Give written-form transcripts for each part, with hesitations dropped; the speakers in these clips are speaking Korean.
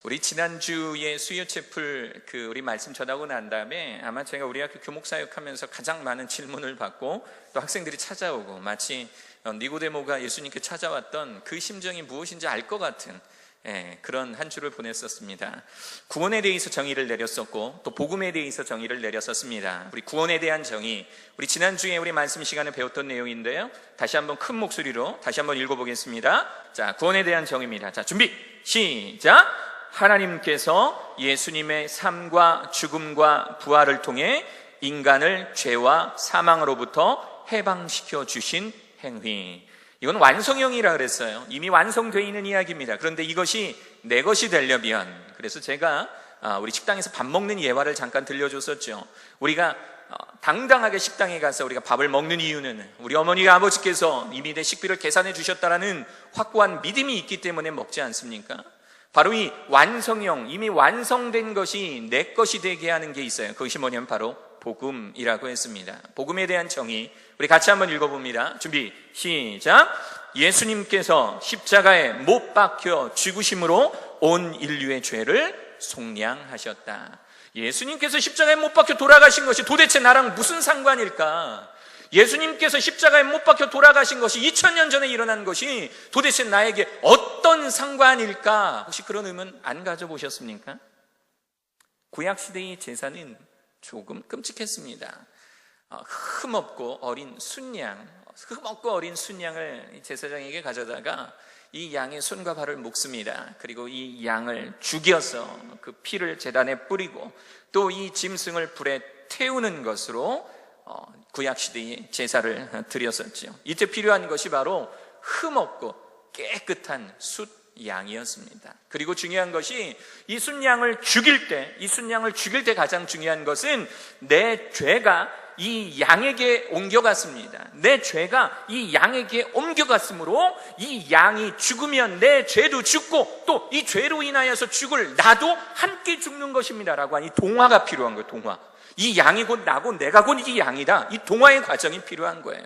우리 지난주에 수요체플 우리 말씀 전하고 난 다음에 아마 제가 우리 학교 교목사역하면서 가장 많은 질문을 받고 또 학생들이 찾아오고 마치 니고데모가 예수님께 찾아왔던 그 심정이 무엇인지 알 것 같은 그런 한 주를 보냈었습니다. 구원에 대해서 정의를 내렸었고 또 복음에 대해서 정의를 내렸었습니다. 우리 구원에 대한 정의, 우리 지난주에 우리 말씀 시간에 배웠던 내용인데요, 다시 한번 큰 목소리로 다시 한번 읽어보겠습니다. 자, 구원에 대한 정의입니다. 자, 준비 시작. 하나님께서 예수님의 삶과 죽음과 부활을 통해 인간을 죄와 사망으로부터 해방시켜 주신 행위, 이건 완성형이라 그랬어요. 이미 완성되어 있는 이야기입니다. 그런데 이것이 내 것이 되려면, 그래서 제가 우리 식당에서 밥 먹는 예화를 잠깐 들려줬었죠. 우리가 당당하게 식당에 가서 우리가 밥을 먹는 이유는 우리 어머니가 아버지께서 이미 내 식비를 계산해 주셨다라는 확고한 믿음이 있기 때문에 먹지 않습니까? 바로 이 완성형, 이미 완성된 것이 내 것이 되게 하는 게 있어요. 그것이 뭐냐면 바로 복음이라고 했습니다. 복음에 대한 정의, 우리 같이 한번 읽어봅니다. 준비 시작. 예수님께서 십자가에 못 박혀 죽으심으로 온 인류의 죄를 속량하셨다. 예수님께서 십자가에 못 박혀 돌아가신 것이 도대체 나랑 무슨 상관일까? 예수님께서 십자가에 못 박혀 돌아가신 것이 2000년 전에 일어난 것이 도대체 나에게 어떤 상관일까? 혹시 그런 의문 안 가져보셨습니까? 구약시대의 제사는 조금 끔찍했습니다. 흠없고 어린 순양을 제사장에게 가져다가 이 양의 손과 발을 묶습니다. 그리고 이 양을 죽여서 그 피를 제단에 뿌리고 또 이 짐승을 불에 태우는 것으로 구약시대의 제사를 드렸었죠. 이때 필요한 것이 바로 흠없고 깨끗한 숫양이었습니다. 그리고 중요한 것이 이 순양을 죽일 때 가장 중요한 것은 내 죄가 이 양에게 옮겨갔습니다. 내 죄가 이 양에게 옮겨갔으므로 이 양이 죽으면 내 죄도 죽고 또 이 죄로 인하여서 죽을 나도 함께 죽는 것입니다 라고 하니 동화가 필요한 거예요. 동화. 이 양이 곧 나고 내가 곧 이 양이다. 이 동화의 과정이 필요한 거예요.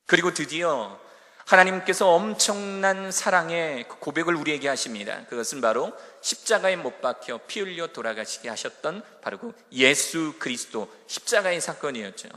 그리고 드디어 하나님께서 엄청난 사랑의 고백을 우리에게 하십니다. 그것은 바로 십자가에 못 박혀 피 흘려 돌아가시게 하셨던 바로 그 예수 그리스도 십자가의 사건이었죠.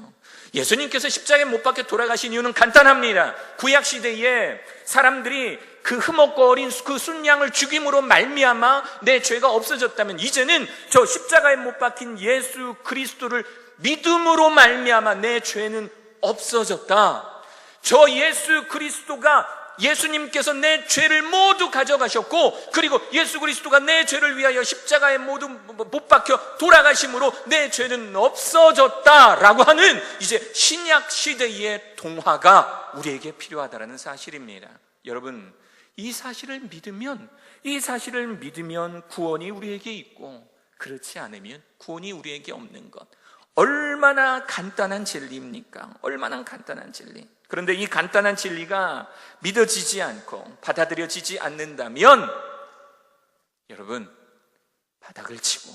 예수님께서 십자가에 못 박혀 돌아가신 이유는 간단합니다. 구약시대에 사람들이 그 흠없고 어린 그 순양을 죽임으로 말미암아 내 죄가 없어졌다면, 이제는 저 십자가에 못 박힌 예수 그리스도를 믿음으로 말미암아 내 죄는 없어졌다. 저 예수 그리스도가, 예수님께서 내 죄를 모두 가져가셨고, 그리고 예수 그리스도가 내 죄를 위하여 십자가에 모두 못 박혀 돌아가심으로 내 죄는 없어졌다라고 하는 이제 신약 시대의 동화가 우리에게 필요하다는 사실입니다. 여러분, 이 사실을 믿으면 구원이 우리에게 있고, 그렇지 않으면 구원이 우리에게 없는 것. 얼마나 간단한 진리입니까? 얼마나 간단한 진리. 그런데 이 간단한 진리가 믿어지지 않고 받아들여지지 않는다면 여러분, 바닥을 치고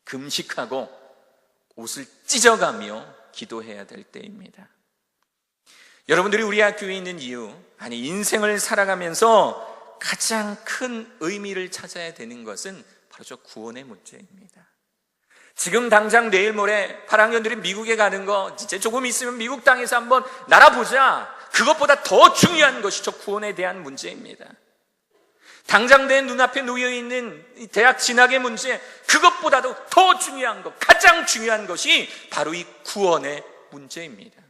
금식하고 옷을 찢어가며 기도해야 될 때입니다. 여러분들이 우리 학교에 있는 이유, 아니 인생을 살아가면서 가장 큰 의미를 찾아야 되는 것은 바로 저 구원의 문제입니다. 지금 당장 내일 모레 8학년들이 미국에 가는 거 이제 조금 있으면 미국 땅에서 한번 날아보자. 그것보다 더 중요한 것이 저 구원에 대한 문제입니다. 당장 내 눈앞에 놓여있는 대학 진학의 문제, 그것보다도 더 중요한 것, 가장 중요한 것이 바로 이 구원의 문제입니다.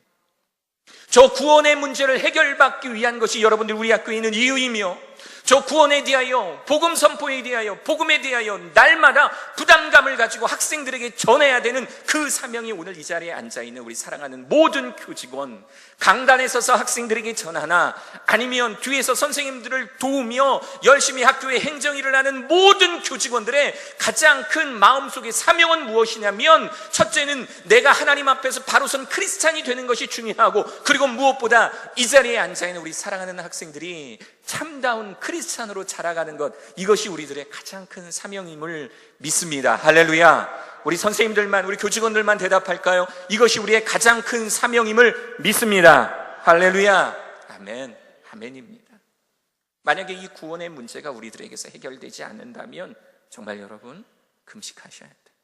저 구원의 문제를 해결받기 위한 것이 여러분들 우리 학교에 있는 이유이며, 저 구원에 대하여, 복음 선포에 대하여, 복음에 대하여 날마다 부담감을 가지고 학생들에게 전해야 되는 그 사명이 오늘 이 자리에 앉아있는 우리 사랑하는 모든 교직원, 강단에 서서 학생들에게 전하나 아니면 뒤에서 선생님들을 도우며 열심히 학교의 행정일을 하는 모든 교직원들의 가장 큰 마음속의 사명은 무엇이냐면, 첫째는 내가 하나님 앞에서 바로 선 크리스찬이 되는 것이 중요하고, 그리고 무엇보다 이 자리에 앉아있는 우리 사랑하는 학생들이 참다운 크리스찬으로 자라가는 것, 이것이 우리들의 가장 큰 사명임을 믿습니다. 할렐루야. 우리 선생님들만, 우리 교직원들만 대답할까요? 이것이 우리의 가장 큰 사명임을 믿습니다. 할렐루야. 아멘. 아멘입니다. 만약에 이 구원의 문제가 우리들에게서 해결되지 않는다면 정말 여러분 금식하셔야 돼요.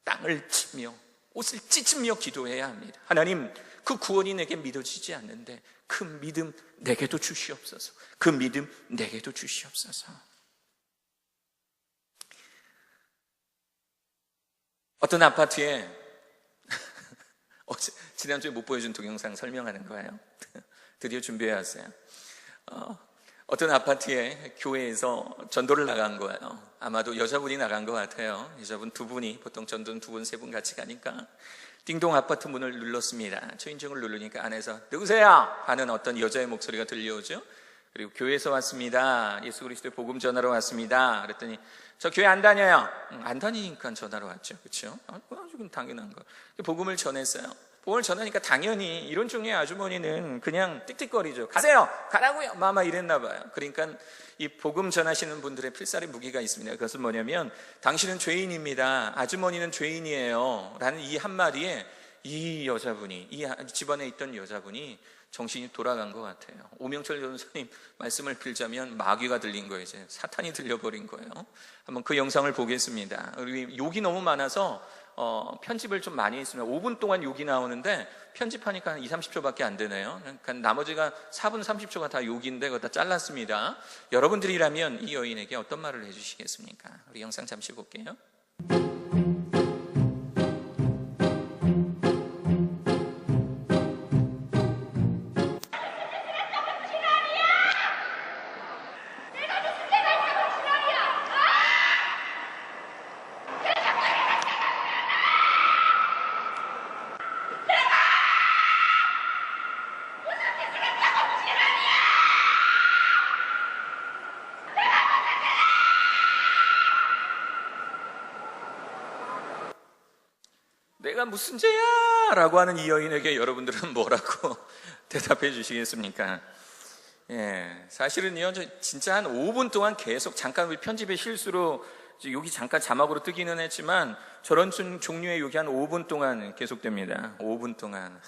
땅을 치며 옷을 찢으며 기도해야 합니다. 하나님, 그 구원이 내게 믿어지지 않는데 그 믿음 내게도 주시옵소서. 그 믿음 내게도 주시옵소서. 어떤 아파트에 지난주에 못 보여준 동영상 설명하는 거예요. 드디어 준비해 왔어요. 어떤 아파트에 교회에서 전도를 나간 거예요. 아마도 여자분이 나간 것 같아요. 여자분 두 분이, 보통 전도는 두 분, 세 분 같이 가니까 띵동 아파트 문을 눌렀습니다. 초인종을 누르니까 안에서 누구세요? 하는 어떤 여자의 목소리가 들려오죠. 그리고 교회에서 왔습니다. 예수 그리스도의 복음 전하러 왔습니다. 그랬더니 저 교회 안 다녀요. 안 다니니까 전하러 왔죠. 그렇죠? 아주 당연한 거. 복음을 전했어요. 복음을 전하니까 당연히 이런 종류의 아주머니는 그냥 띡띡거리죠. 가세요! 가라고요! 마마 이랬나 봐요. 그러니까 이 복음 전하시는 분들의 필살의 무기가 있습니다. 그것은 뭐냐면 당신은 죄인입니다. 아주머니는 죄인이에요. 라는 이 한마디에 이 여자분이, 이 집안에 있던 여자분이 정신이 돌아간 것 같아요. 오명철 전사님 말씀을 빌자면 마귀가 들린 거예요. 이제 사탄이 들려버린 거예요. 한번 그 영상을 보겠습니다. 우리 욕이 너무 많아서 편집을 좀 많이 했습니다. 5분 동안 욕이 나오는데 편집하니까 한 2, 30초밖에 안 되네요. 그러니까 나머지가 4분 30초가 다 욕인데 그거 다 잘랐습니다. 여러분들이라면 이 여인에게 어떤 말을 해주시겠습니까? 우리 영상 잠시 볼게요. 내가 무슨 죄야? 라고 하는 이 여인에게 여러분들은 뭐라고 대답해 주시겠습니까? 예, 사실은요, 진짜 한 5분 동안 계속 잠깐 우리 편집의 실수로 여기 잠깐 자막으로 뜨기는 했지만 저런 종류의 욕이 한 5분 동안 계속됩니다. 5분 동안.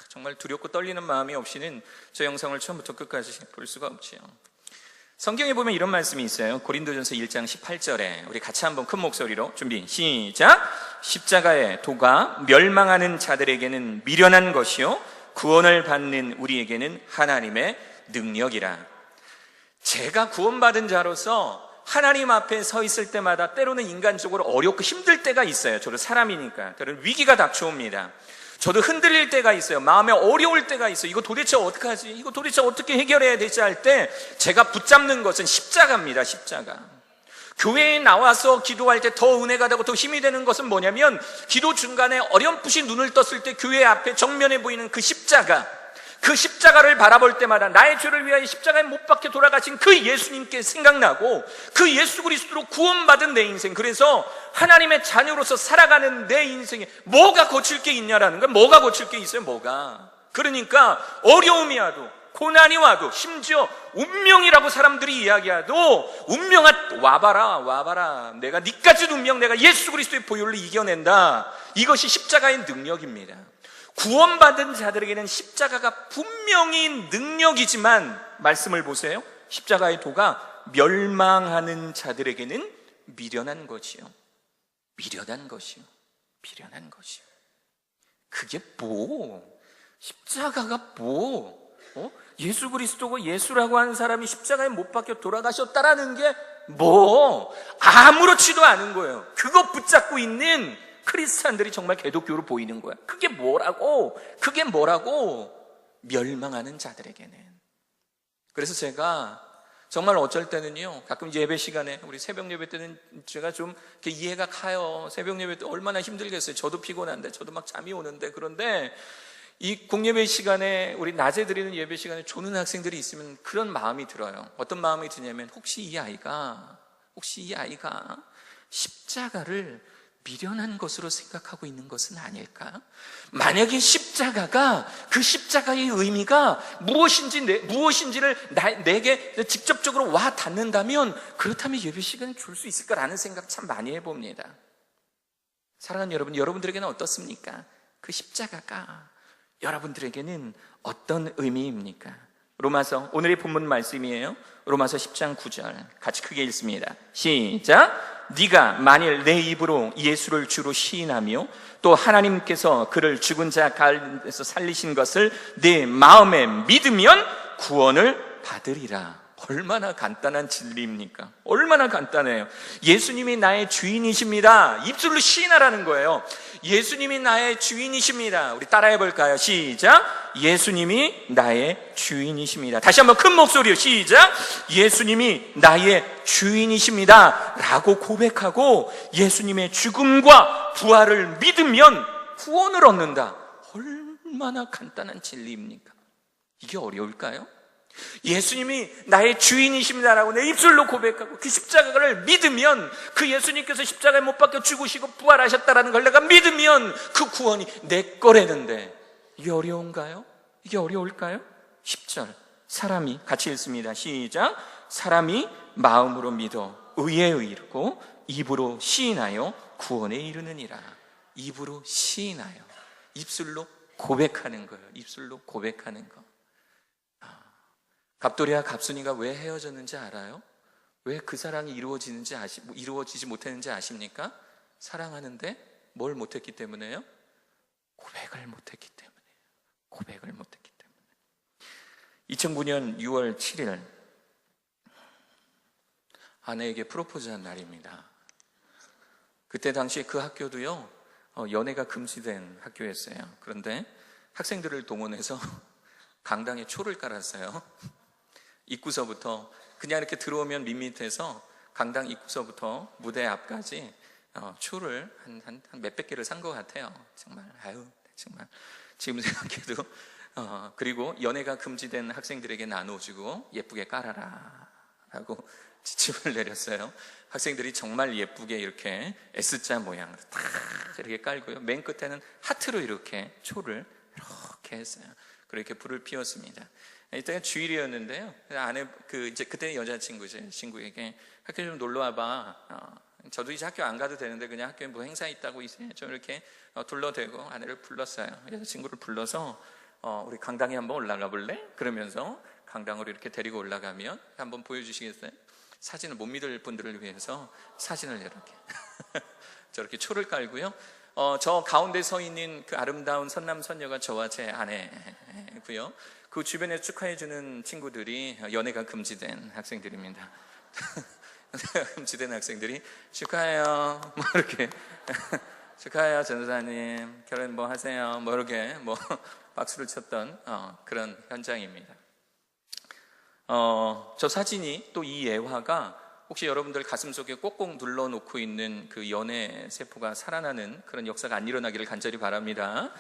정말 두렵고 떨리는 마음이 없이는 저 영상을 처음부터 끝까지 볼 수가 없지요. 성경에 보면 이런 말씀이 있어요. 고린도전서 1장 18절에 우리 같이 한번 큰 목소리로 준비 시작. 십자가의 도가 멸망하는 자들에게는 미련한 것이요 구원을 받는 우리에게는 하나님의 능력이라. 제가 구원받은 자로서 하나님 앞에 서 있을 때마다 때로는 인간적으로 어렵고 힘들 때가 있어요. 저도 사람이니까. 때로는 위기가 닥쳐옵니다. 저도 흔들릴 때가 있어요. 마음에 어려울 때가 있어요. 이거 도대체 어떡하지? 이거 도대체 어떻게 해결해야 되지? 할 때 제가 붙잡는 것은 십자가입니다. 십자가. 교회에 나와서 기도할 때 더 은혜가 되고 더 힘이 되는 것은 뭐냐면 기도 중간에 어렴풋이 눈을 떴을 때 교회 앞에 정면에 보이는 그 십자가, 그 십자가를 바라볼 때마다 나의 죄를 위하여 십자가에 못 박혀 돌아가신 그 예수님께 생각나고 그 예수 그리스도로 구원받은 내 인생, 그래서 하나님의 자녀로서 살아가는 내 인생에 뭐가 고칠 게 있냐라는 거예요. 뭐가 고칠 게 있어요? 뭐가. 그러니까 어려움이 와도 고난이 와도 심지어 운명이라고 사람들이 이야기해도 운명아 와봐라 내가 니까지 운명, 내가 예수 그리스도의 보혈로 이겨낸다. 이것이 십자가의 능력입니다. 구원받은 자들에게는 십자가가 분명히 능력이지만 말씀을 보세요. 십자가의 도가 멸망하는 자들에게는 미련한 것이요. 미련한 것이요. 미련한 것이요. 그게 뭐? 십자가가 뭐? 예수 그리스도고 예수라고 하는 사람이 십자가에 못 박혀 돌아가셨다라는 게 뭐? 아무렇지도 않은 거예요. 그거 붙잡고 있는 크리스찬들이 정말 개독교로 보이는 거야. 그게 뭐라고? 그게 뭐라고? 멸망하는 자들에게는. 그래서 제가 정말 어쩔 때는요, 가끔 예배 시간에, 우리 새벽 예배 때는 제가 좀 이렇게 이해가 가요. 새벽 예배 때 얼마나 힘들겠어요. 저도 피곤한데, 저도 막 잠이 오는데. 그런데 이 공예배 시간에, 우리 낮에 드리는 예배 시간에 조는 학생들이 있으면 그런 마음이 들어요. 어떤 마음이 드냐면 혹시 이 아이가 십자가를 미련한 것으로 생각하고 있는 것은 아닐까? 만약에 십자가가, 그 십자가의 의미가 무엇인지를 내게 직접적으로 와 닿는다면, 그렇다면 예배 시간을 줄 수 있을까라는 생각 참 많이 해봅니다. 사랑하는 여러분, 여러분들에게는 어떻습니까? 그 십자가가 여러분들에게는 어떤 의미입니까? 로마서, 오늘의 본문 말씀이에요. 로마서 10장 9절 같이 크게 읽습니다. 시작. 네가 만일 내 입으로 예수를 주로 시인하며 또 하나님께서 그를 죽은 자 가운데서 살리신 것을 내 마음에 믿으면 구원을 받으리라. 얼마나 간단한 진리입니까? 얼마나 간단해요. 예수님이 나의 주인이십니다. 입술로 시인하라는 거예요. 예수님이 나의 주인이십니다. 우리 따라해 볼까요? 시작. 예수님이 나의 주인이십니다. 다시 한번 큰 목소리로 시작. 예수님이 나의 주인이십니다 라고 고백하고 예수님의 죽음과 부활을 믿으면 구원을 얻는다. 얼마나 간단한 진리입니까? 이게 어려울까요? 예수님이 나의 주인이십니다라고 내 입술로 고백하고 그 십자가를 믿으면, 그 예수님께서 십자가에 못 박혀 죽으시고 부활하셨다라는 걸 내가 믿으면 그 구원이 내 거라는데, 이게 어려운가요? 이게 어려울까요? 10절 사람이, 같이 읽습니다. 시작. 사람이 마음으로 믿어 의에 이르고 입으로 시인하여 구원에 이르느니라. 입으로 시인하여, 입술로 고백하는 거예요. 입술로 고백하는 거. 갑돌이와 갑순이가 왜 헤어졌는지 알아요? 왜 그 사랑이 이루어지지 못했는지 아십니까? 사랑하는데 뭘 못했기 때문에요? 고백을 못했기 때문에요. 고백을 못했기 때문에. 2009년 6월 7일 아내에게 프로포즈한 날입니다. 그때 당시 그 학교도요, 연애가 금지된 학교였어요. 그런데 학생들을 동원해서 강당에 초를 깔았어요. 입구서부터 그냥 이렇게 들어오면 밋밋해서 강당 입구서부터 무대 앞까지 초를 한 몇백 개를 산 것 같아요. 정말 정말 지금 생각해도 그리고 연애가 금지된 학생들에게 나눠주고 예쁘게 깔아라 라고 지침을 내렸어요. 학생들이 정말 예쁘게 이렇게 S자 모양으로 딱 이렇게 깔고요, 맨 끝에는 하트로 이렇게 초를 이렇게 했어요. 그렇게 불을 피웠습니다. 이때가 주일이었는데요. 아내 이제 그때 여자친구죠. 친구에게 학교 좀 놀러 와봐. 저도 이제 학교 안 가도 되는데 그냥 학교에 뭐 행사 있다고 이제 좀 이렇게 둘러대고 아내를 불렀어요. 여자친구를 불러서 우리 강당에 한번 올라가 볼래? 그러면서 강당으로 이렇게 데리고 올라가면 한번 보여주시겠어요? 사진을 못 믿을 분들을 위해서 사진을 이렇게 저렇게 초를 깔고요. 저 가운데 서 있는 그 아름다운 선남선녀가 저와 제 아내고요. 그 주변에 축하해주는 친구들이 연애가 금지된 학생들입니다. 연애가 금지된 학생들이 축하해요, 뭐 이렇게 축하해요 전도사님, 결혼 뭐 하세요, 뭐 이렇게 뭐 박수를 쳤던 그런 현장입니다. 저 사진이, 또 이 예화가 혹시 여러분들 가슴속에 꼭꼭 눌러놓고 있는 그 연애 세포가 살아나는 그런 역사가 안 일어나기를 간절히 바랍니다.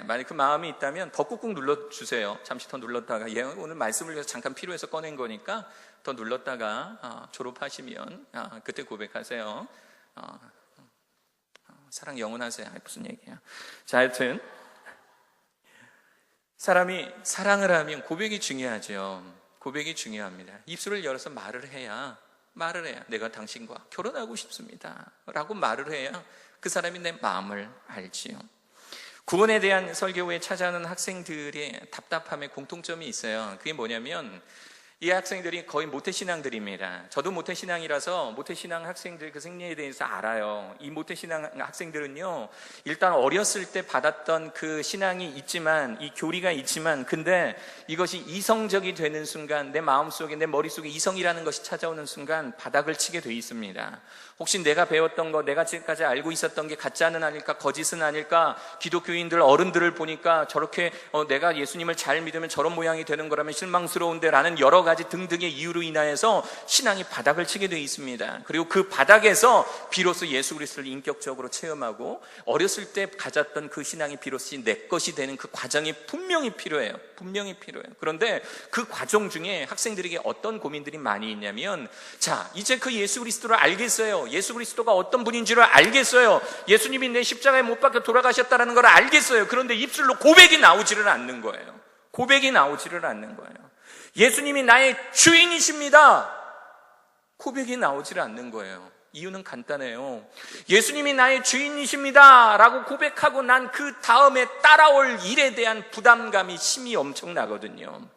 만약 그 마음이 있다면 더 꾹꾹 눌러주세요. 잠시 더 눌렀다가, 오늘 말씀을 위해서 잠깐 필요해서 꺼낸 거니까 더 눌렀다가 졸업하시면 그때 고백하세요. 사랑 영원하세요. 무슨 얘기야. 자, 하여튼 사람이 사랑을 하면 고백이 중요하죠. 고백이 중요합니다. 입술을 열어서 말을 해야 내가 당신과 결혼하고 싶습니다 라고 말을 해야 그 사람이 내 마음을 알지요. 구원에 대한 설교 후에 찾아오는 학생들의 답답함에 공통점이 있어요. 그게 뭐냐면 이 학생들이 거의 모태신앙들입니다. 저도 모태신앙이라서 모태신앙 학생들 그 생리에 대해서 알아요. 이 모태신앙 학생들은요, 일단 어렸을 때 받았던 그 신앙이 있지만, 이 교리가 있지만, 근데 이것이 이성적이 되는 순간, 내 마음속에, 내 머릿속에 이성이라는 것이 찾아오는 순간 바닥을 치게 돼 있습니다. 혹시 내가 배웠던 거, 내가 지금까지 알고 있었던 게 가짜는 아닐까, 거짓은 아닐까, 기독교인들 어른들을 보니까 저렇게 내가 예수님을 잘 믿으면 저런 모양이 되는 거라면 실망스러운데 라는 여러 가지 등등의 이유로 인하여서 신앙이 바닥을 치게 되어 있습니다. 그리고 그 바닥에서 비로소 예수 그리스도를 인격적으로 체험하고 어렸을 때 가졌던 그 신앙이 비로소 내 것이 되는 그 과정이 분명히 필요해요. 그런데 그 과정 중에 학생들에게 어떤 고민들이 많이 있냐면, 자, 이제 그 예수 그리스도를 알겠어요. 예수 그리스도가 어떤 분인지를 알겠어요. 예수님이 내 십자가에 못 박혀 돌아가셨다는 걸 알겠어요. 그런데 입술로 고백이 나오지를 않는 거예요. 예수님이 나의 주인이십니다. 고백이 나오질 않는 거예요. 이유는 간단해요. 예수님이 나의 주인이십니다 라고 고백하고 난 그 다음에 따라올 일에 대한 부담감이 심히 엄청나거든요.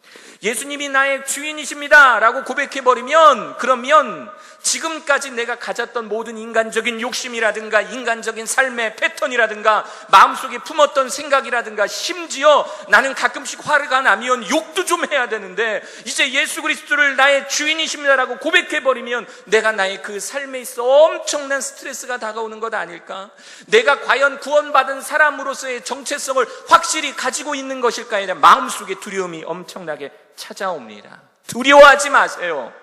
예수님이 나의 주인이십니다 라고 고백해버리면, 그러면 지금까지 내가 가졌던 모든 인간적인 욕심이라든가 인간적인 삶의 패턴이라든가 마음속에 품었던 생각이라든가, 심지어 나는 가끔씩 화가 나면 욕도 좀 해야 되는데, 이제 예수 그리스도를 나의 주인이십니다라고 고백해버리면 내가 나의 그 삶에 있어 엄청난 스트레스가 다가오는 것 아닐까? 내가 과연 구원받은 사람으로서의 정체성을 확실히 가지고 있는 것일까에 대한 마음속에 두려움이 엄청나게 찾아옵니다. 두려워하지 마세요.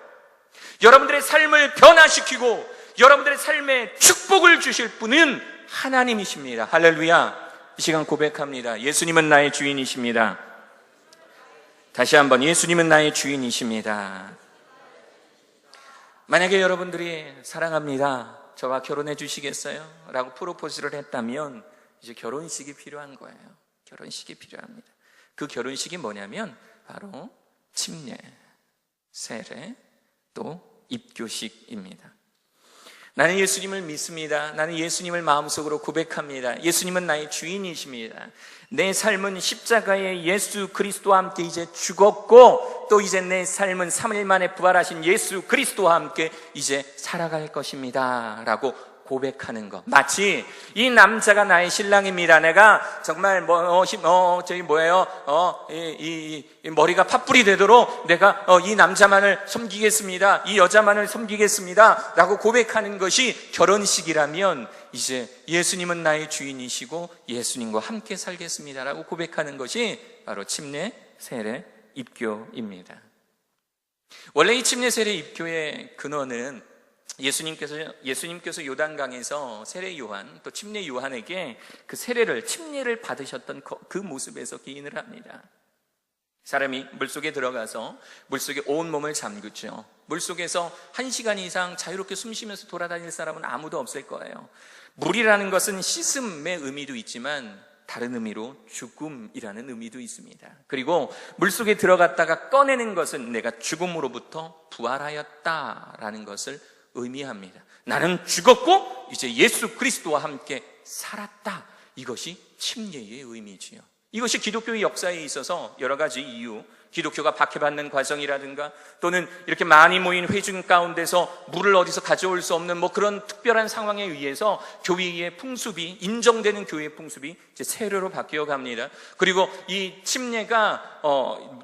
여러분들의 삶을 변화시키고 여러분들의 삶에 축복을 주실 분은 하나님이십니다. 할렐루야. 이 시간 고백합니다. 예수님은 나의 주인이십니다. 다시 한번, 예수님은 나의 주인이십니다. 만약에 여러분들이 사랑합니다, 저와 결혼해 주시겠어요? 라고 프로포즈를 했다면 이제 결혼식이 필요한 거예요. 결혼식이 필요합니다. 그 결혼식이 뭐냐면 바로 침례, 세례, 또 입교식입니다. 나는 예수님을 믿습니다. 나는 예수님을 마음속으로 고백합니다. 예수님은 나의 주인이십니다. 내 삶은 십자가에 예수 그리스도와 함께 이제 죽었고, 또 이제 내 삶은 3일 만에 부활하신 예수 그리스도와 함께 이제 살아갈 것입니다 라고 고백하는 것. 마치 이 남자가 나의 신랑입니다. 내가 정말 이 머리가 팥불이 되도록 내가 이 남자만을 섬기겠습니다, 이 여자만을 섬기겠습니다 라고 고백하는 것이 결혼식이라면, 이제 예수님은 나의 주인이시고 예수님과 함께 살겠습니다 라고 고백하는 것이 바로 침례, 세례, 입교입니다. 원래 이 침례, 세례, 입교의 근원은 예수님께서 요단강에서 세례 요한, 또 침례 요한에게 그 침례를 받으셨던 그 모습에서 기인을 합니다. 사람이 물속에 들어가서 물속에 온몸을 잠그죠. 물속에서 1시간 이상 자유롭게 숨쉬면서 돌아다닐 사람은 아무도 없을 거예요. 물이라는 것은 씻음의 의미도 있지만 다른 의미로 죽음이라는 의미도 있습니다. 그리고 물속에 들어갔다가 꺼내는 것은 내가 죽음으로부터 부활하였다라는 것을 의미합니다. 나는 죽었고 이제 예수 그리스도와 함께 살았다. 이것이 침례의 의미지요. 이것이 기독교의 역사에 있어서 여러 가지 이유, 기독교가 박해받는 과정이라든가, 또는 이렇게 많이 모인 회중 가운데서 물을 어디서 가져올 수 없는 그런 특별한 상황에 의해서 교회의 풍습이, 인정되는 교회의 풍습이 이제 세례로 바뀌어 갑니다. 그리고 이 침례가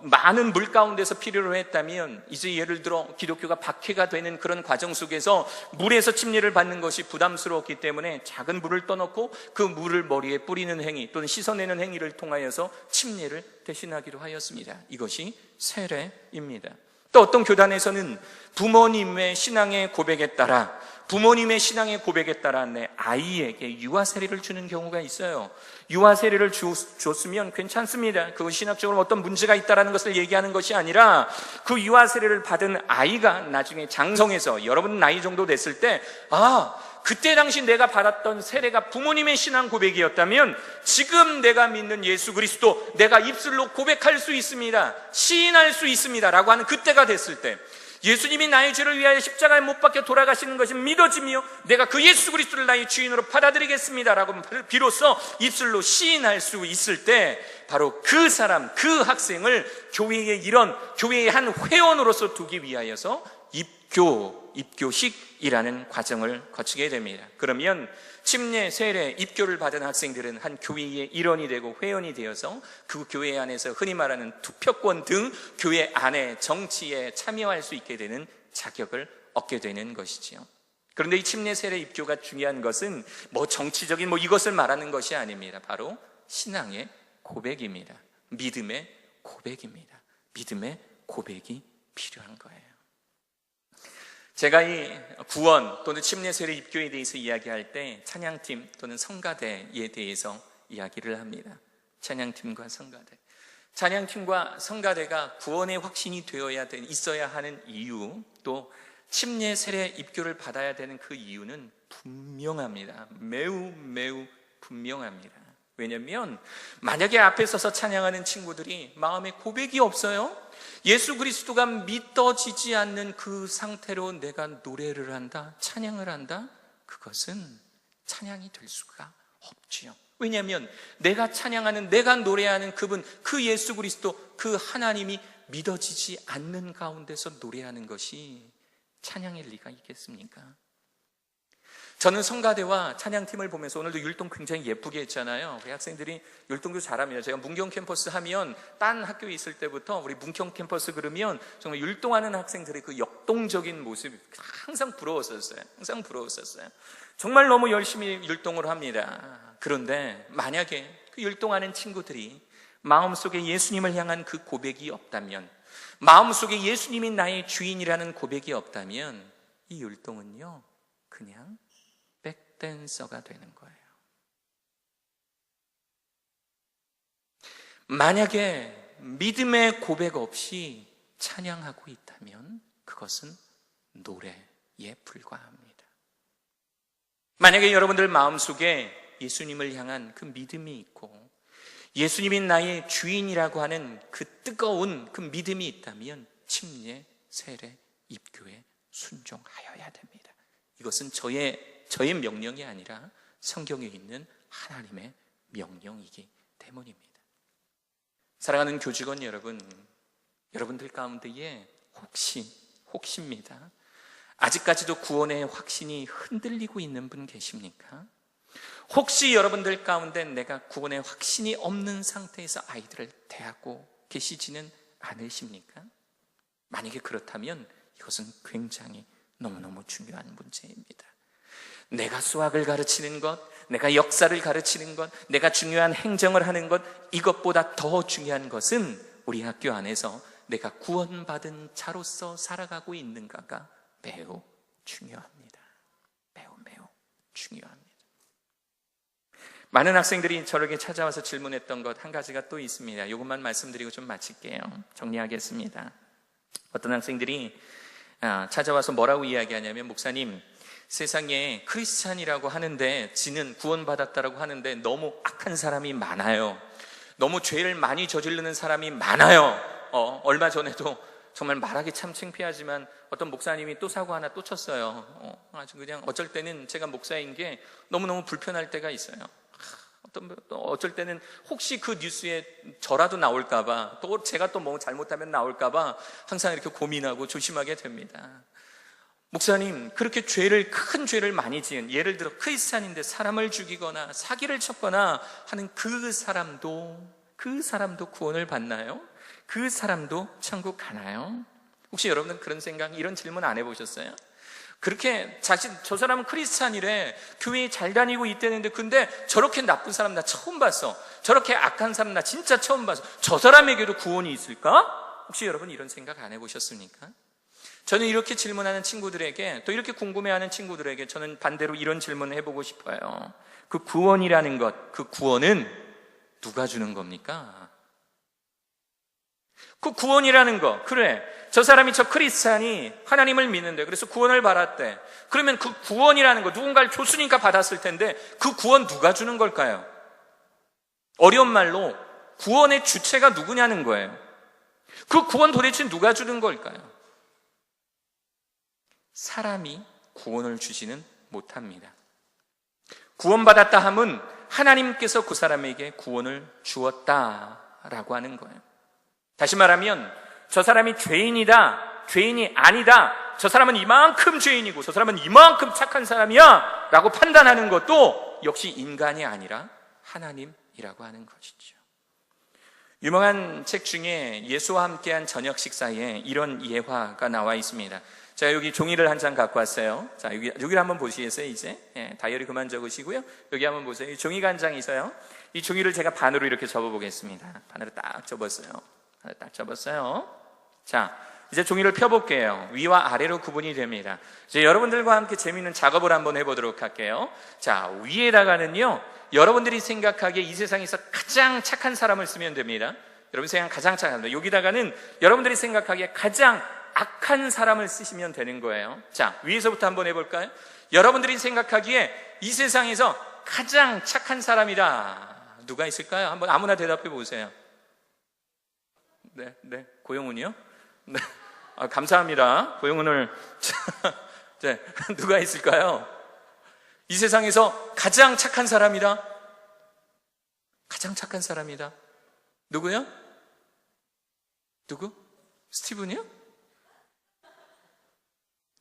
많은 물 가운데서 필요로 했다면, 이제 예를 들어 기독교가 박해가 되는 그런 과정 속에서 물에서 침례를 받는 것이 부담스러웠기 때문에 작은 물을 떠놓고 그 물을 머리에 뿌리는 행위, 또는 씻어내는 행위를 통하여서 침례를 대신하기로 하였습니다. 이것이 세례입니다. 또 어떤 교단에서는 부모님의 신앙의 고백에 따라 내 아이에게 유아 세례를 주는 경우가 있어요. 유아 세례를 줬으면 괜찮습니다. 그것이 신학적으로 어떤 문제가 있다는 것을 얘기하는 것이 아니라, 그 유아 세례를 받은 아이가 나중에 장성해서 여러분 나이 정도 됐을 때, 그때 당시 내가 받았던 세례가 부모님의 신앙 고백이었다면 지금 내가 믿는 예수 그리스도, 내가 입술로 고백할 수 있습니다, 시인할 수 있습니다 라고 하는 그때가 됐을 때, 예수님이 나의 죄를 위하여 십자가에 못 박혀 돌아가시는 것이 믿어지며 내가 그 예수 그리스도를 나의 주인으로 받아들이겠습니다 라고 비로소 입술로 시인할 수 있을 때, 바로 그 사람, 그 학생을 교회의 한 회원으로서 두기 위하여서 입교식이라는 과정을 거치게 됩니다. 그러면 침례, 세례, 입교를 받은 학생들은 한 교회의 일원이 되고 회원이 되어서 그 교회 안에서 흔히 말하는 투표권 등 교회 안에 정치에 참여할 수 있게 되는 자격을 얻게 되는 것이지요. 그런데 이 침례, 세례, 입교가 중요한 것은 정치적인 이것을 말하는 것이 아닙니다. 바로 신앙의 고백입니다. 믿음의 고백입니다. 믿음의 고백이 필요한 거예요. 제가 이 구원 또는 침례, 세례, 입교에 대해서 이야기할 때 찬양팀 또는 성가대에 대해서 이야기를 합니다. 찬양팀과 성가대가 구원의 확신이 있어야 하는 이유, 또 침례, 세례, 입교를 받아야 되는 그 이유는 분명합니다. 매우 분명합니다. 왜냐면 만약에 앞에 서서 찬양하는 친구들이 마음에 고백이 없어요? 예수 그리스도가 믿어지지 않는 그 상태로 내가 노래를 한다, 찬양을 한다? 그것은 찬양이 될 수가 없지요. 왜냐하면 내가 찬양하는, 내가 노래하는 그분, 그 예수 그리스도, 그 하나님이 믿어지지 않는 가운데서 노래하는 것이 찬양일 리가 있겠습니까? 저는 성가대와 찬양팀을 보면서 오늘도 율동 굉장히 예쁘게 했잖아요. 우리 학생들이 율동도 잘합니다. 제가 문경 캠퍼스 하면 딴 학교에 있을 때부터 우리 문경 캠퍼스 그러면 정말 율동하는 학생들의 그 역동적인 모습이 항상 부러웠었어요. 항상 부러웠었어요. 정말 너무 열심히 율동을 합니다. 그런데 만약에 그 율동하는 친구들이 마음속에 예수님을 향한 그 고백이 없다면, 마음속에 예수님이 나의 주인이라는 고백이 없다면 이 율동은요 그냥 백댄서가 되는 거예요. 만약에 믿음의 고백 없이 찬양하고 있다면 그것은 노래에 불과합니다. 만약에 여러분들 마음속에 예수님을 향한 그 믿음이 있고 예수님이 나의 주인이라고 하는 그 뜨거운 그 믿음이 있다면 침례, 세례, 입교에 순종하여야 됩니다. 이것은 저의 명령이 아니라 성경에 있는 하나님의 명령이기 때문입니다. 사랑하는 교직원 여러분, 여러분들 가운데에 혹시입니다. 아직까지도 구원의 확신이 흔들리고 있는 분 계십니까? 혹시 여러분들 가운데 내가 구원의 확신이 없는 상태에서 아이들을 대하고 계시지는 않으십니까? 만약에 그렇다면 이것은 굉장히 너무너무 중요한 문제입니다. 내가 수학을 가르치는 것, 내가 역사를 가르치는 것, 내가 중요한 행정을 하는 것, 이것보다 더 중요한 것은 우리 학교 안에서 내가 구원받은 자로서 살아가고 있는가가 매우 중요합니다. 매우 중요합니다. 많은 학생들이 저에게 찾아와서 질문했던 것 한 가지가 또 있습니다. 이것만 말씀드리고 좀 마칠게요. 정리하겠습니다. 어떤 학생들이 찾아와서 뭐라고 이야기하냐면, 목사님, 세상에 크리스찬이라고 하는데, 지는 구원받았다라고 하는데 너무 악한 사람이 많아요. 너무 죄를 많이 저지르는 사람이 많아요. 얼마 전에도 정말 말하기 참 창피하지만 어떤 목사님이 또 사고 하나 또 쳤어요. 아주 그냥 어쩔 때는 제가 목사인 게 너무너무 불편할 때가 있어요. 어쩔 때는 혹시 그 뉴스에 저라도 나올까봐, 또 제가 또 뭐 잘못하면 나올까봐 항상 이렇게 고민하고 조심하게 됩니다. 목사님, 그렇게 큰 죄를 많이 지은, 예를 들어 크리스찬인데 사람을 죽이거나 사기를 쳤거나 하는 그 사람도 구원을 받나요? 그 사람도 천국 가나요? 혹시 여러분은 그런 생각, 이런 질문 안 해보셨어요? 그렇게 저 사람은 크리스찬이래, 교회에 잘 다니고 있다는데, 근데 저렇게 나쁜 사람 나 처음 봤어, 저렇게 악한 사람 나 진짜 처음 봤어, 저 사람에게도 구원이 있을까? 혹시 여러분 이런 생각 안 해보셨습니까? 저는 이렇게 질문하는 친구들에게, 또 이렇게 궁금해하는 친구들에게 저는 반대로 이런 질문을 해보고 싶어요. 그 구원이라는 것, 그 구원은 누가 주는 겁니까? 그 구원이라는 거, 그래, 저 사람이, 저 크리스찬이 하나님을 믿는데, 그래서 구원을 받았대. 그러면 그 구원이라는 거 누군가를 줬으니까 받았을 텐데, 그 구원 누가 주는 걸까요? 어려운 말로 구원의 주체가 누구냐는 거예요. 그 구원 도대체 누가 주는 걸까요? 사람이 구원을 주지는 못합니다. 구원받았다 함은 하나님께서 그 사람에게 구원을 주었다라고 하는 거예요. 다시 말하면 저 사람이 죄인이다, 죄인이 아니다, 저 사람은 이만큼 죄인이고 저 사람은 이만큼 착한 사람이야 라고 판단하는 것도 역시 인간이 아니라 하나님이라고 하는 것이죠. 유명한 책 중에 예수와 함께한 저녁 식사에 이런 예화가 나와 있습니다. 자, 여기 종이를 한 장 갖고 왔어요. 자, 여기를 한번 보시겠어요, 이제? 다이어리 그만 적으시고요. 여기 한번 보세요. 이 종이가 한 장 있어요. 이 종이를 제가 반으로 이렇게 접어보겠습니다. 반으로 딱 접었어요. 자, 이제 종이를 펴볼게요. 위와 아래로 구분이 됩니다. 이제 여러분들과 함께 재미있는 작업을 한번 해보도록 할게요. 자, 위에다가는요, 여러분들이 생각하기에 이 세상에서 가장 착한 사람을 쓰면 됩니다. 여러분 생각 가장 착한 사람. 여기다가는 여러분들이 생각하기에 가장 악한 사람을 쓰시면 되는 거예요. 자, 위에서부터 한번 해볼까요? 여러분들이 생각하기에 이 세상에서 가장 착한 사람이다. 누가 있을까요? 한번 아무나 대답해 보세요. 네, 고용훈이요? 네, 감사합니다. 고용훈을. 네, 누가 있을까요? 이 세상에서 가장 착한 사람이다. 가장 착한 사람이다. 누구요? 누구? 스티븐이요?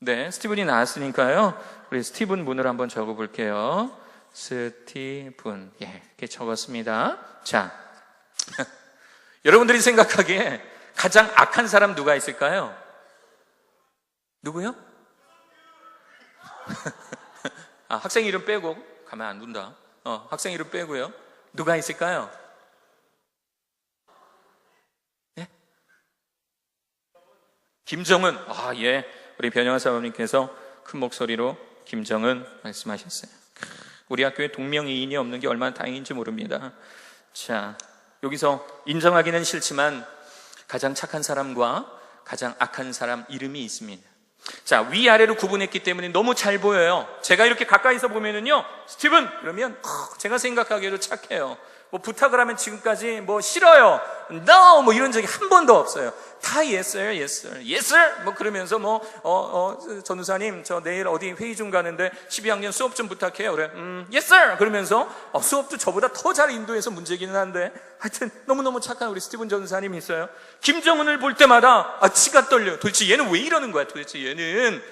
네, 스티븐이 나왔으니까요. 우리 스티븐 문을 한번 적어볼게요. 스티븐. 예, 이렇게 적었습니다. 자, 여러분들이 생각하기에 가장 악한 사람 누가 있을까요? 누구요? 학생 이름 빼고 가만 안 둔다. 학생 이름 빼고요. 누가 있을까요? 예? 김정은. 예. 우리 변영아 사모님께서 큰 목소리로 김정은 말씀하셨어요. 우리 학교에 동명이인이 없는 게 얼마나 다행인지 모릅니다. 자, 여기서 인정하기는 싫지만 가장 착한 사람과 가장 악한 사람 이름이 있습니다. 자, 위아래로 구분했기 때문에 너무 잘 보여요. 제가 이렇게 가까이서 보면은요, 스티븐! 그러면 제가 생각하기에도 착해요. 뭐 부탁을 하면 지금까지 뭐 싫어요, no! 뭐 이런 적이 한 번도 없어요. 다 yes sir, yes sir, yes sir! 뭐 그러면서 전우사님, 저 내일 어디 회의 중 가는데 12학년 수업 좀 부탁해요. 그래, yes sir! 그러면서 수업도 저보다 더 잘 인도해서 문제기는 한데 하여튼 너무너무 착한 우리 스티븐 전우사님이 있어요. 김정은을 볼 때마다 치가 떨려. 도대체 얘는 왜 이러는 거야? 도대체 얘는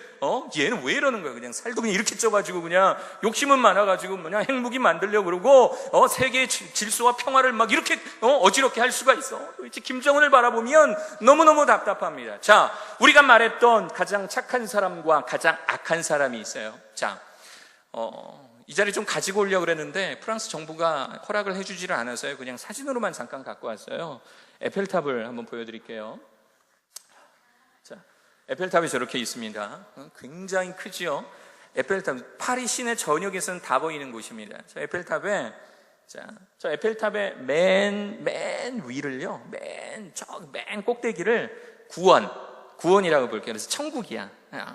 왜 이러는 거야? 그냥 살도 그냥 이렇게 쪄가지고 그냥 욕심은 많아가지고 그냥 핵무기 만들려고 그러고 세계의 질서와 평화를 막 이렇게 어지럽게 할 수가 있어. 도대체 김정은을 바라보면 너무너무 답답합니다. 자, 우리가 말했던 가장 착한 사람과 가장 악한 사람이 있어요. 자, 이 자리 좀 가지고 오려고 그랬는데 프랑스 정부가 허락을 해주지를 않아서요. 그냥 사진으로만 잠깐 갖고 왔어요. 에펠탑을 한번 보여드릴게요. 자, 에펠탑이 저렇게 있습니다. 굉장히 크지요. 에펠탑, 파리 시내 전역에서는 다 보이는 곳입니다. 저 에펠탑의 맨 위를요, 맨 꼭대기를 구원이라고 볼게요. 그래서 천국이야.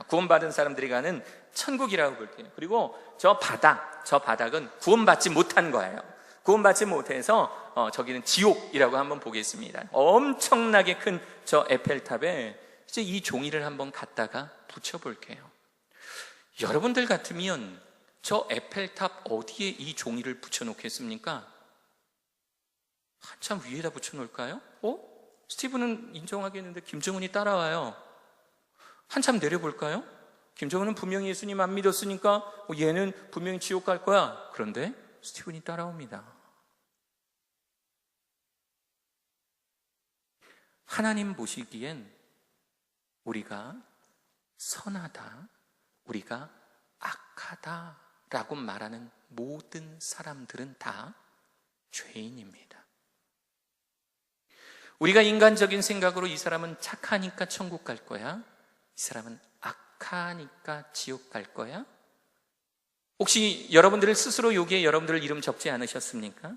구원받은 사람들이 가는 천국이라고 볼게요. 그리고 저 바닥은 구원받지 못한 거예요. 구원받지 못해서 저기는 지옥이라고 한번 보겠습니다. 엄청나게 큰 저 에펠탑에 이제 이 종이를 한번 갖다가 붙여볼게요. 여러분들 같으면 저 에펠탑 어디에 이 종이를 붙여놓겠습니까? 한참 위에다 붙여놓을까요? 스티븐은 인정하겠는데 김정은이 따라와요. 한참 내려볼까요? 김정은은 분명히 예수님 안 믿었으니까 얘는 분명히 지옥 갈 거야. 그런데 스티븐이 따라옵니다. 하나님 보시기엔 우리가 선하다, 우리가 악하다라고 말하는 모든 사람들은 다 죄인입니다. 우리가 인간적인 생각으로 이 사람은 착하니까 천국 갈 거야, 이 사람은 악하니까 지옥 갈 거야? 혹시 여러분들 스스로 여기에 여러분들 이름 적지 않으셨습니까?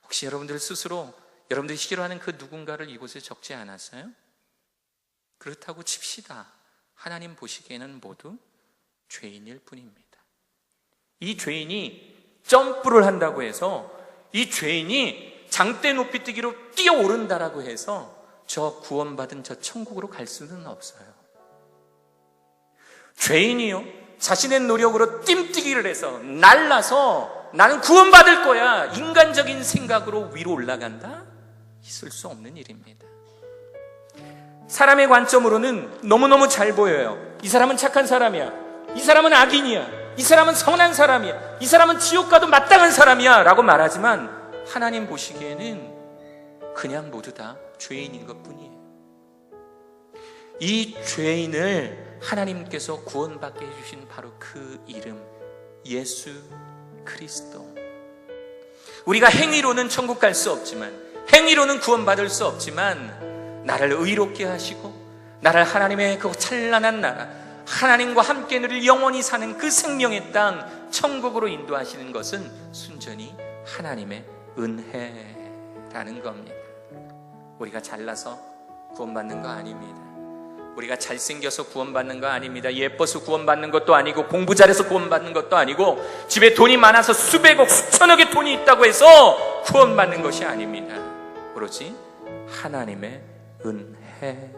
혹시 여러분들 스스로 여러분들이 싫어하는 그 누군가를 이곳에 적지 않았어요? 그렇다고 칩시다. 하나님 보시기에는 모두 죄인일 뿐입니다. 이 죄인이 점프를 한다고 해서, 이 죄인이 장대 높이 뛰기로 뛰어오른다라고 해서 저 구원받은 저 천국으로 갈 수는 없어요. 죄인이요, 자신의 노력으로 뜀뛰기를 해서 날라서 나는 구원받을 거야, 인간적인 생각으로 위로 올라간다? 있을 수 없는 일입니다. 사람의 관점으로는 너무너무 잘 보여요. 이 사람은 착한 사람이야, 이 사람은 악인이야, 이 사람은 선한 사람이야, 이 사람은 지옥 가도 마땅한 사람이야 라고 말하지만 하나님 보시기에는 그냥 모두 다 죄인인 것 뿐이에요. 이 죄인을 하나님께서 구원받게 해주신 바로 그 이름, 예수 그리스도. 우리가 행위로는 천국 갈 수 없지만, 행위로는 구원받을 수 없지만, 나를 의롭게 하시고 나를 하나님의 그 찬란한 나라, 하나님과 함께 늘 영원히 사는 그 생명의 땅 천국으로 인도하시는 것은 순전히 하나님의 은혜라는 겁니다. 우리가 잘나서 구원받는 거 아닙니다. 우리가 잘생겨서 구원받는 거 아닙니다. 예뻐서 구원받는 것도 아니고, 공부 잘해서 구원받는 것도 아니고, 집에 돈이 많아서 수백억 수천억의 돈이 있다고 해서 구원받는 것이 아닙니다. 오로지 하나님의 은혜